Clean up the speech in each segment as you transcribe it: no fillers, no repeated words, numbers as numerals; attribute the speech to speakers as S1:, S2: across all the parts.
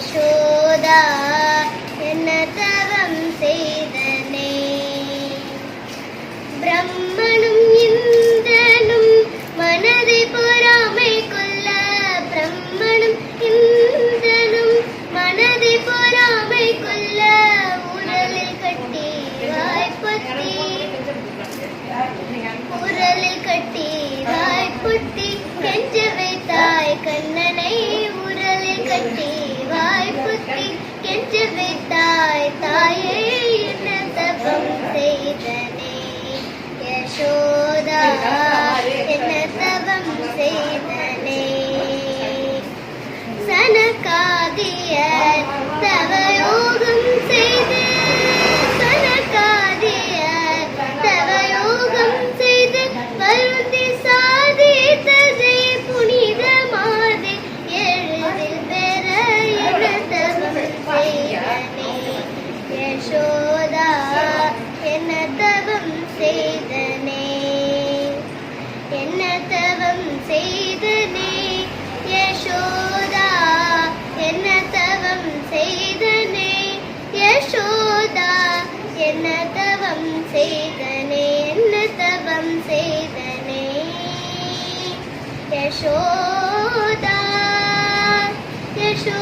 S1: யசோதா என்ன தவம் செய்தனே. பிரம்மனும் இந்திரனும் மனதை பொறாமை கொள்ள, பிரம்மனும் இந்திரனும் மனதை பொறாமை கொள்ள, உரலில் கட்டி வாய்ப்பத்தி, உரலில் கட்டி வாய்ப்புத்தி கெஞ்ச வைத்தாய் கண்ணனை, உரலில் கட்டி வாய்ப்புத்தி கெஞ்ச வைத்தாய் தாயே என்ன தபம் செய்தனே. யசோதா என்ன தவம் செய்தனே. சனகாதிய தவயோகம் செய்து, சனகாதிய தவயோகம் செய்து வருந்தி சாதித்ததை புனிதமாதே எழுதில் பெற என தவம் செய்தனே. யசோதா என்ன தவம் செய்தனே, என்ன தவம் செய்தனே. யசோதா என்ன தவம் செய்தனே. யசோதா என்ன தவம் செய்தனே, என்ன தவம் செய்தனே. யசோதா யசோதா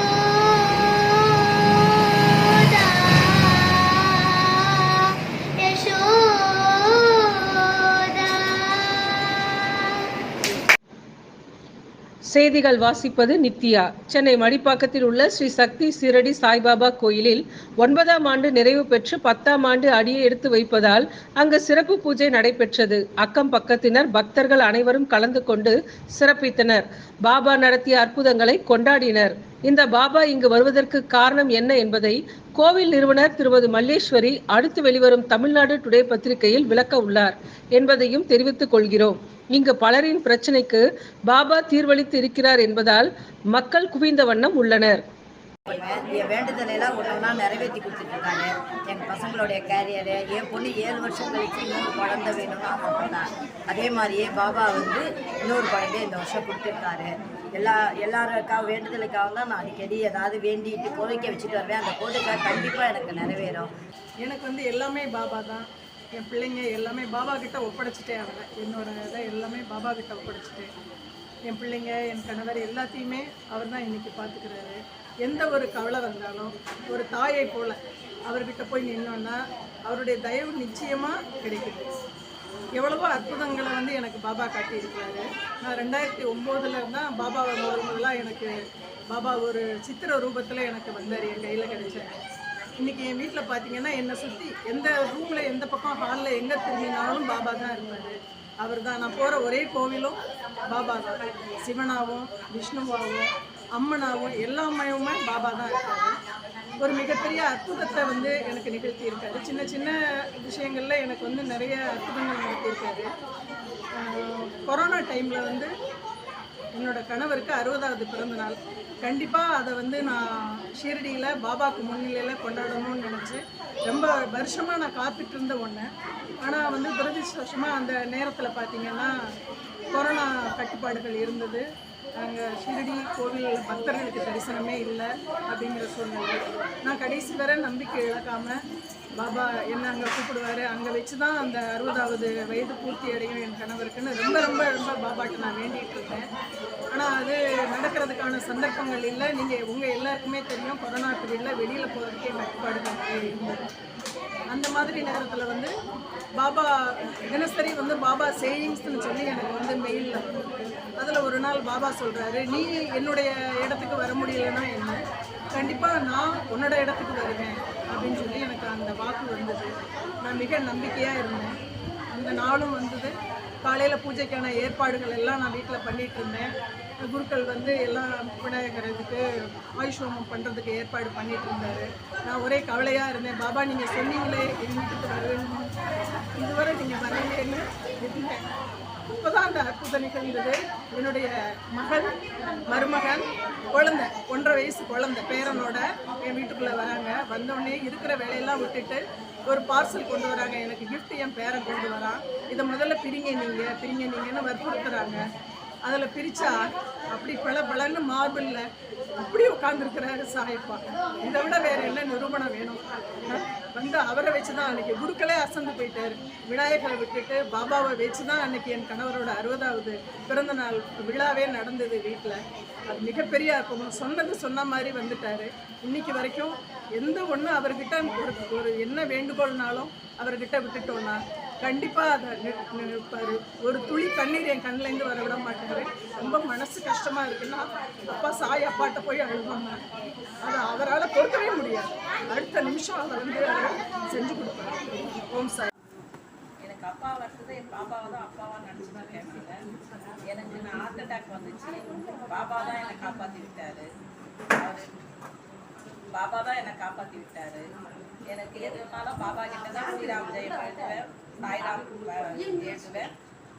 S2: செய்திகள் வாசிப்பது நித்யா. சென்னை மடிப்பாக்கத்தில் உள்ள ஸ்ரீ சக்தி சீரடி சாய்பாபா கோயிலில் 9ஆம் ஆண்டு நிறைவு பெற்று 10ஆம் ஆண்டு அடியை எடுத்து வைப்பதால் அங்கு சிறப்பு பூஜை நடைபெற்றது. அக்கம் பக்கத்தினர் பக்தர்கள் அனைவரும் கலந்து கொண்டு சிறப்பித்தனர். பாபா நடத்திய அற்புதங்களை கொண்டாடினர். இந்த பாபா இங்கு வருவதற்கு காரணம் என்ன என்பதை கோவில் நிறுவனர் திருமதி மல்லேஸ்வரி அடுத்து வெளிவரும் தமிழ்நாடு டுடே பத்திரிகையில் விளக்க உள்ளார் என்பதையும் தெரிவித்துக் கொள்கிறோம். இங்கு பலரின் பிரச்சனைக்கு பாபா தீர்வளித்து இருக்கிறார் என்பதால் மக்கள் குவிந்த வண்ணம் உள்ளனர்.
S3: என் வேண்டுதலெல்லாம் ஒன்றா நிறைவேற்றி கொடுத்துட்டு இருக்காரு. எங்கள் பசங்களுடைய கேரியரு, என் பொண்ணு 7 வருஷம் கழிச்சு இன்னொரு குழந்தை வேணும்னு ஆசைப்பட்டான். அதே மாதிரியே பாபா வந்து இன்னொரு குழந்தைய இந்த வருஷம் கொடுத்துருக்காரு. எல்லாருக்காக வேண்டுதலுக்காக தான் நான் அடிக்கடி ஏதாவது வேண்டிட்டு கோரிக்கை வச்சுட்டு வருவேன். அந்த கோரிக்கை கண்டிப்பாக எனக்கு நிறைவேறும்.
S4: எனக்கு வந்து எல்லாமே பாபா தான். என் பிள்ளைங்க எல்லாமே பாபா கிட்ட ஒப்படைச்சிட்டேன். அவரை என்னோட இதை எல்லாமே பாபா கிட்ட ஒப்படைச்சிட்டேன். என் பிள்ளைங்க, என் கணவர் எல்லாத்தையுமே அவர் தான் இன்றைக்கி பார்த்துக்கிறாரு. எந்த ஒரு கவலை வந்தாலும் ஒரு தாயை போல் அவர்கிட்ட போய் நின்னோன்னா அவருடைய தயவு நிச்சயமாக கிடைக்குது. எவ்வளவோ அற்புதங்களை வந்து எனக்கு பாபா காட்டியிருக்கிறாரு. நான் 2009 தான் பாபாவை முதலாக எனக்கு பாபா ஒரு சித்திர ரூபத்தில் எனக்கு வந்தார், என் கையில் கிடைச்சாரு. இன்றைக்கி என் வீட்டில் பார்த்தீங்கன்னா என்னை சுற்றி எந்த ரூமில், எந்த பக்கம் ஹாலில் எங்கே திரும்பினாலும் பாபா தான் இருப்பார். அவர் தான். நான் போகிற ஒரே கோவிலும் பாபா தான். சிவனாகவும் விஷ்ணுவாகவும் அம்மனாகவும் எல்லா அம்மையுமே பாபா தான் இருக்காரு. ஒரு மிகப்பெரிய அற்புதத்தை வந்து எனக்கு நிகழ்த்தியிருக்காரு. சின்ன சின்ன விஷயங்களில் எனக்கு வந்து நிறைய அற்புதங்கள் நடத்தியிருக்காரு. கொரோனா டைமில் வந்து என்னோடய கணவருக்கு 60வது பிறந்த நாள். கண்டிப்பாக அதை வந்து நான் ஷீரடியில் பாபாவுக்கு முன்னிலையில் கொண்டாடணும்னு நினச்சி ரொம்ப வருஷமாக நான் காத்துட்டு இருந்த ஒன்று. ஆனால் வந்து துரதிர்ஷ்டவசமாக அந்த நேரத்தில் பார்த்திங்கன்னா கொரோனா கட்டுப்பாடுகள் இருந்தது. அங்கே ஷீரடி கோவிலில் பக்தர்களுக்கு தரிசனமே இல்லை அப்படிங்கிற சூழ்நிலை. நான் கடைசி வரை நம்பிக்கை இழக்காமல் பாபா என்ன அங்கே கூப்பிடுவார், அங்கே வச்சு தான் அந்த 60வது வயது பூர்த்தி அடையும் என் கணவருக்குன்னு ரொம்ப ரொம்ப ரொம்ப பாபாட்ட நான் வேண்டிகிட்டு இருக்கேன். ஆனால் அது நடக்கிறதுக்கான சந்தர்ப்பங்கள் இல்லை. நீங்கள் உங்கள் எல்லாருக்குமே தெரியும், கொரோனா பீரியடில் வெளியில் போகிறதுக்கே கட்டுப்பாடுகள் இருந்தது. அந்த மாதிரி நேரத்தில் வந்து பாபா தினசரி வந்து பாபா சேயிங்ஸ்ன்னு சொல்லி எனக்கு வந்து மெயிலில் வரும். அதில் ஒரு நாள் பாபா சொல்கிறாரு, நீ என்னுடைய இடத்துக்கு வர முடியலைன்னா என்ன, கண்டிப்பாக நான் உன்னோட இடத்துக்கு வருவேன் அப்படின்னு சொல்லி எனக்கு அந்த வாக்கு வந்தது. நான் மிக நம்பிக்கையாக இருந்தேன். அந்த நாளும் வந்தது. காலையில் பூஜைக்கான ஏற்பாடுகள் எல்லாம் நான் வீட்டில் பண்ணிகிட்டு இருந்தேன். குருக்கள் வந்து எல்லாம் விநாயகருக்கு ஆயுஷ் ஹோமம் பண்ணுறதுக்கு ஏற்பாடு பண்ணிகிட்டு இருந்தார். நான் ஒரே கவலையாக இருந்தேன். பாபா நீங்கள் சொன்னீங்களே என் வீட்டுக்கு வரவேணும், இதுவரை நீங்கள் வரவேன்னு இருந்தேன். இப்போ தான் அந்த அற்புதம் நிகழ்ந்தது. என்னுடைய மகள், மருமகன், குழந்தை 1.5 வயசு குழந்தை பேரனோட என் வீட்டுக்குள்ளே வராங்க. வந்தோடனே இருக்கிற வேலையெல்லாம் விட்டுட்டு ஒரு பார்சல் கொண்டு வராங்க. எனக்கு கிஃப்ட் என் பேரன் கொண்டு வரான். இதை முதல்ல பிரிங்க நீங்கன்னு வற்புறுத்துறாங்க. அதில் பிரித்தா அப்படி பல பலன்னு மார்பிளில் அப்படி உட்கார்ந்துருக்கிறாரு சாயப்பா. இதை விட வேற என்ன நிரூபணம் வேணும்? வந்து அவரை வச்சுதான் அன்னைக்கு குருக்களே அசந்து போயிட்டாரு. விநாயகரை விட்டுட்டு பாபாவை வச்சுதான் அன்னைக்கு என் கணவரோட 60வது பிறந்த நாள் விழாவே நடந்தது வீட்டில். அது மிகப்பெரிய சொன்ன மாதிரி வந்துட்டாரு. இன்னைக்கு வரைக்கும் எந்த ஒன்று அவர்கிட்ட ஒரு என்ன வேண்டுகோள்னாலும் அவர்கிட்ட விட்டுட்டோம்னா கண்டிப்பாக அதை நிற்பாரு. ஒரு துளி கண்ணீர் என் கண்ணிலேருந்து வர விட மாட்டாரு. ரொம்ப மனசு கஷ்டமாக இருக்குன்னா அப்பா சாய் அப்பாட்ட போய் அழுவாங்க. அதை அவரால் பொறுக்கவே முடியாது. அடுத்த நிமிஷம் அதை வந்து செஞ்சு கொடுப்பாரு. ஓம் சாய்.
S5: எனக்கு அப்பா வர்றது என் பாப்பாவை தான் அப்பாவாக நினச்சி தான் கேட்பேன். எனக்கு நான் ஹார்ட் அட்டாக் வந்துச்சு. பாபா தான் என்னை காப்பாற்றி விட்டார். பாபா தான் என்னை காப்பாற்றி விட்டார். எனக்கு எதுனாலும் பாபா கிட்ட தான் ஸ்ரீராம் ஜெயம் எழுதுவேன், சாய்ராம் எழுதுவேன்.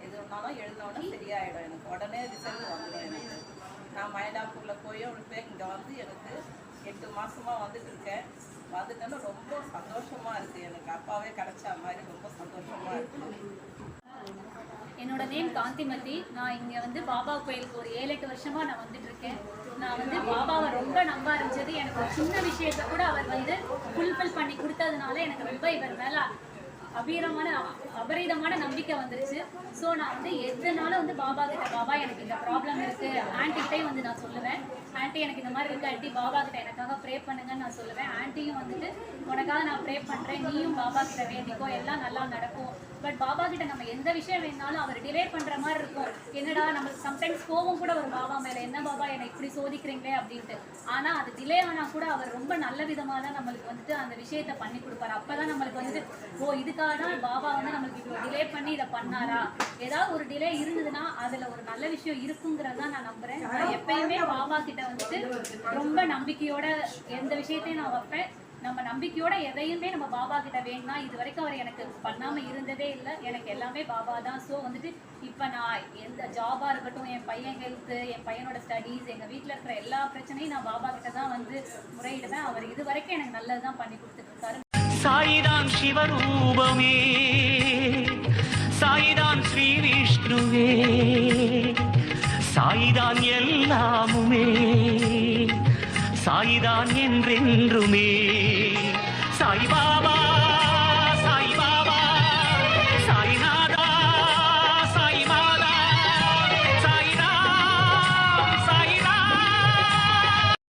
S5: எதுனாலும் எழுதினோடனே சரியாயிடும். எனக்கு உடனே ரிசல்ட் வந்துடும். எனக்கு நான் மயிலாப்பூரில் போய் இங்கே வந்து எனக்கு 8 மாதமாக வந்துட்டு இருக்கேன். வந்துட்டேன்னா ரொம்ப சந்தோஷமாக இருக்குது. எனக்கு அப்பாவே கிடைச்சா மாதிரி ரொம்ப சந்தோஷமாக இருக்குது.
S6: என்னோட நேம் காந்திமதி. நான் இங்கே வந்து பாபா கோயிலுக்கு ஒரு 7-8 வருஷமாக நான் வந்துட்டு இருக்கேன். நான் வந்து பாபாவை ரொம்ப நம்ப ஆரம்பிச்சது எனக்கு ஒரு சின்ன விஷயத்தை கூட அவர் வந்து ஃபுல்ஃபில் பண்ணி கொடுத்ததுனால எனக்கு ரொம்ப இவர் மேலே அபரீதமான நம்பிக்கை வந்துருச்சு. ஸோ நான் வந்து எதுனாலும் வந்து பாபா கிட்ட, பாபா எனக்கு இந்த ப்ராப்ளம் இருக்குது, ஆன்ட்டிகிட்டையும் வந்து நான் சொல்லுவேன். ஆன்ட்டி எனக்கு இந்த மாதிரி இருக்குது ஆன்ட்டி, பாபா கிட்ட எனக்காக ப்ரே பண்ணுங்கன்னு நான் சொல்லுவேன். ஆன்ட்டியும் வந்துட்டு உனக்காக நான் ப்ரே பண்ணுறேன், நீயும் பாபா கிட்ட வேண்டிக்கோ, எல்லாம் நல்லா நடக்கும். பட் பாபா கிட்ட நம்ம எந்த விஷயம் வேணாலும் அவர் டிலே பண்ணுற மாதிரி இருக்கும். என்னடா நம்மளுக்கு சம்டைம்ஸ் கோவம் கூட ஒரு பாபா மேலே, என்ன பாபா என்னை இப்படி சோதிக்கிறீங்களே அப்படின்ட்டு. ஆனால் அது டிலே ஆனால் கூட அவர் ரொம்ப நல்ல விதமாக தான் நம்மளுக்கு வந்துட்டு அந்த விஷயத்தை பண்ணி கொடுப்பாரு. அப்போ தான் நம்மளுக்கு வந்துட்டு ஓ இதுக்காக தான் பாபா வந்து நம்மளுக்கு இவ்வளோ டிலே பண்ணி இதை பண்ணாரா, ஏதாவது ஒரு டிலே இருந்ததுன்னா அதில் ஒரு நல்ல விஷயம் இருக்குங்கிறதா நான் நம்புகிறேன். நான் எப்பயுமே பாபா கிட்ட வந்துட்டு ரொம்ப நம்பிக்கையோட எந்த விஷயத்தையும் நான் வைப்பேன். நம்ம நம்பிக்கையோட எதையுமே நம்ம பாபா கிட்ட வேணும்னா இது வரைக்கும் அவர் எனக்கு பண்ணாமல் இருந்ததே இல்லை. எனக்கு எல்லாமே பாபா தான். ஸோ வந்துட்டு இப்போ நான் எந்த ஜாபாக இருக்கட்டும், என் பையன் ஹெல்த்து, என் பையனோட ஸ்டடீஸ், எங்கள் வீட்டில் இருக்கிற எல்லா பிரச்சனையும் நான் பாபா கிட்ட தான் வந்து முறையிடுவேன். அவர் இது வரைக்கும் எனக்கு நல்லது தான் பண்ணி கொடுத்துட்டு இருக்காரு.
S7: சாயிதான் சிவரூபமே, சாயிதான் ஸ்ரீ விஷ்ணுவே, சாயிதான் எல்லாமுமே, சாயிதான் என்றென்றுமே, சாய் பாபா